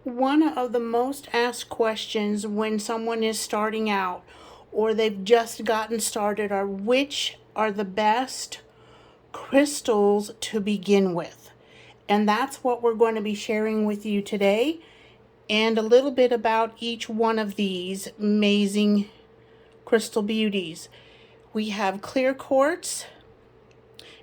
One of the most asked questions when someone is starting out or they've just gotten started are which are the best crystals to begin with. And that's what we're going to be sharing with you today, and a little bit about each one of these amazing crystal beauties. We have clear quartz.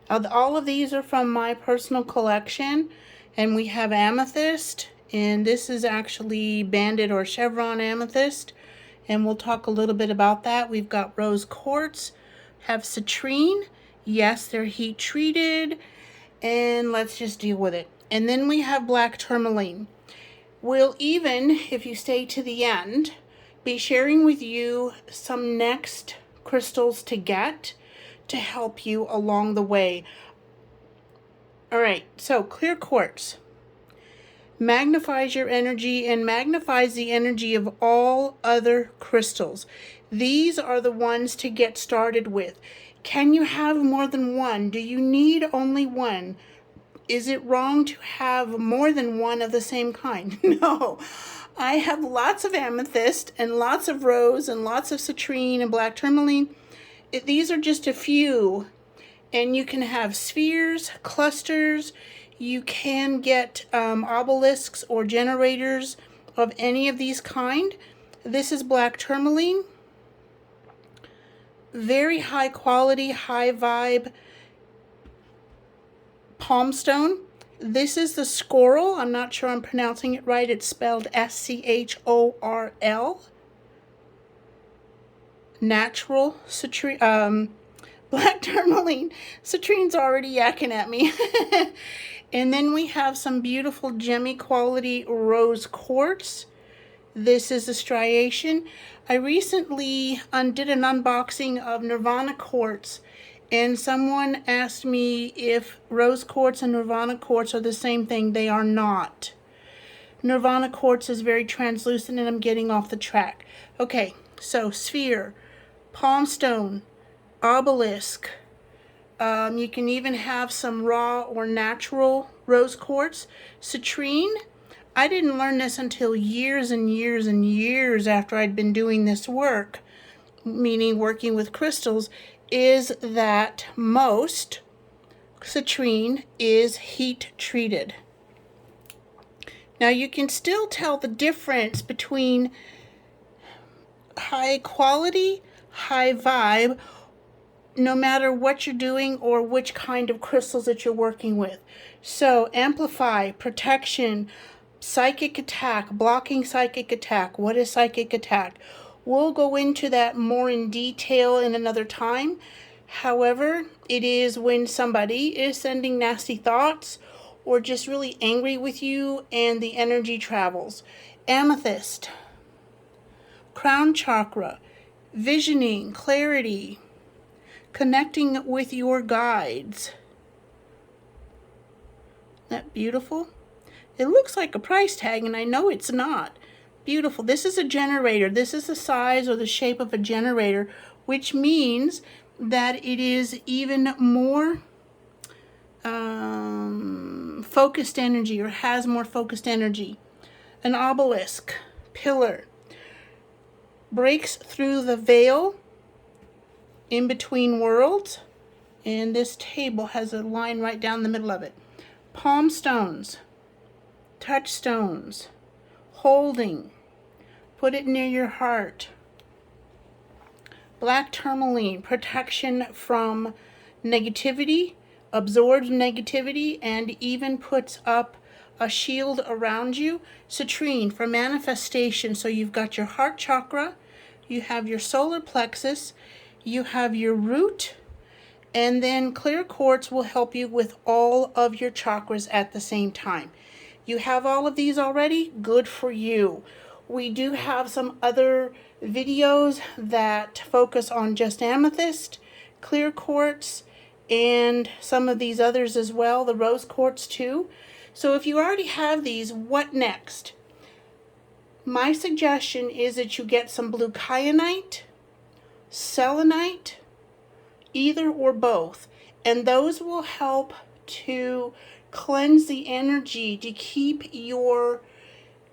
All of these are from my personal collection, and we have amethyst, and this is actually banded or chevron amethyst, and we'll talk a little bit about that. We've got rose quartz, have citrine. Yes, they're heat treated, and let's just deal with it. And then we have black tourmaline. We'll even, if you stay to the end, be sharing with you some next crystals to get to help you along the way. All right, so clear quartz magnifies your energy and magnifies the energy of all other crystals. These are the ones to get started with. Can you have more than one? Do you need only one? Is it wrong to have more than one of the same kind? No. I have lots of amethyst and lots of rose and lots of citrine and black tourmaline. These are just a few. And you can have spheres, clusters. You can get obelisks or generators of any of these kind. This is black tourmaline. Very high quality, high vibe palm stone. This is the squirrel. I'm not sure I'm pronouncing it right. It's spelled S-C-H-O-R-L. Natural citrine, black tourmaline. Citrine's already yakking at me. And then we have some beautiful gemmy quality rose quartz. This is a striation. I recently did an unboxing of Nirvana quartz, and someone asked me if rose quartz and Nirvana quartz are the same thing. They are not. Nirvana quartz is very translucent, and I'm getting off the track. Okay, so sphere, palm stone, obelisk. You can even have some raw or natural rose quartz. Citrine, I didn't learn this until years and years and years after I'd been doing this work, meaning working with crystals, is that most citrine is heat treated. Now you can still tell the difference between high quality, high vibe, no matter what you're doing or which kind of crystals that you're working with. So amplify, protection, psychic attack, blocking psychic attack. What is psychic attack? We'll go into that more in detail in another time. However, it is when somebody is sending nasty thoughts or just really angry with you and the energy travels. Amethyst, crown chakra, visioning, clarity, connecting with your guides. Isn't that beautiful? It looks like a price tag, and I know it's not. Beautiful. This is a generator. This is the size or the shape of a generator, which means that it is even more focused energy, or has more focused energy. An obelisk, pillar, breaks through the veil in between worlds, and this table has a line right down the middle of it. Palm stones, touchstones, holding, put it near your heart. Black tourmaline, protection from negativity, absorbs negativity, and even puts up a shield around you. Citrine, for manifestation. So you've got your heart chakra, you have your solar plexus, you have your root, and then clear quartz will help you with all of your chakras at the same time. You have all of these already? Good for you. We do have some other videos that focus on just amethyst, clear quartz, and some of these others as well, the rose quartz too. So if you already have these, what next? My suggestion is that you get some blue kyanite, selenite, either or both, and those will help to cleanse the energy to keep your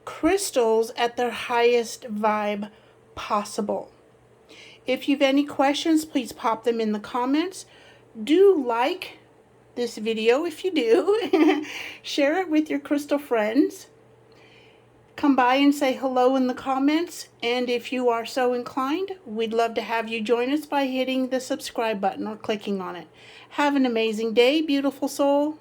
crystals at their highest vibe possible. If you have any questions, please pop them in the comments. Do like this video if you do. Share it with your crystal friends. Come by and say hello in the comments, and if you are so inclined, we'd love to have you join us by hitting the subscribe button or clicking on it. Have an amazing day, beautiful soul.